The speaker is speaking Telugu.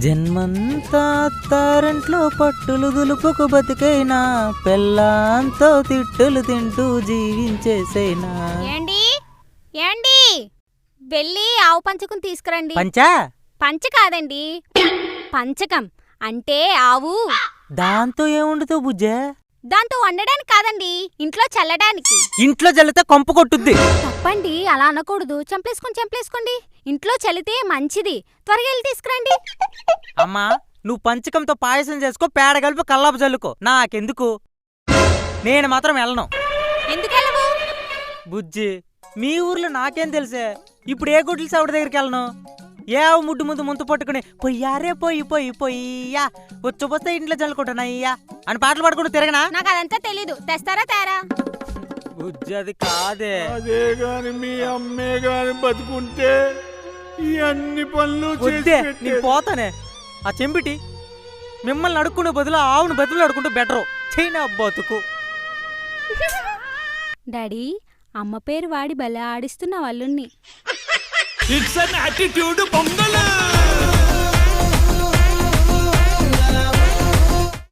జన్మంతా అత్తారింట్లో పట్టులు దులుపుకు బతికైనా పెళ్ళాంతో తిట్టులు తింటూ జీవించేసేనా. ఏండి ఏండి వెళ్ళి ఆవు పంచకం తీసుకురండి. పంచా పంచ కాదండి, పంచకం అంటే ఆవు. దాంతో ఏముండుతావు బుజ్జే? దాంతో వండడానికి కాదండి, ఇంట్లో చల్లడానికి. ఇంట్లో జల్లితే కొంప కొట్టుద్ది. తప్పండి, అలా అనకూడదు. చంపేసుకోండి. ఇంట్లో చల్లితే మంచిది. త్వరగా వెళ్ళి తీసుకురండి. అమ్మా, నువ్వు పంచకంతో పాయసం చేసుకో, పేడ కలిపి కల్లాపు చల్లుకో, నాకెందుకు. నేను మాత్రం వెళ్ళను. ఎందుకెళ్ళవు? బుజ్జి, మీ ఊర్లో నాకేం తెలుసే. ఇప్పుడు ఏ గుడ్లు సౌడ దగ్గరికి వెళ్ళను. ఏ ముడ్డు ముందు పట్టుకుని పొయ్యారే పొయ్యా వచ్చి ఇంట్లో చల్లుకుంటున్నాయ్యా అని పాటలు పాడుకుంటూ తిరగనా? నాకు అదంతా తెలీదు. తెస్తారా తేరా? బుజ్జి, అది కాదే. అదే గాని మీ అమ్మే గాని బతుకుంటే ఈ అన్ని పనులు వద్దే, నేను పోతానే. ఆ చెంపిటి మిమ్మల్ని అడుక్కునే బదులు ఆవును బదులు అడుకుంటూ బెటరు. చైనా బతుకు. డాడీ, అమ్మ పేరు వాడి భలే ఆడిస్తున్న వాళ్ళుని. It's an attitude pongal.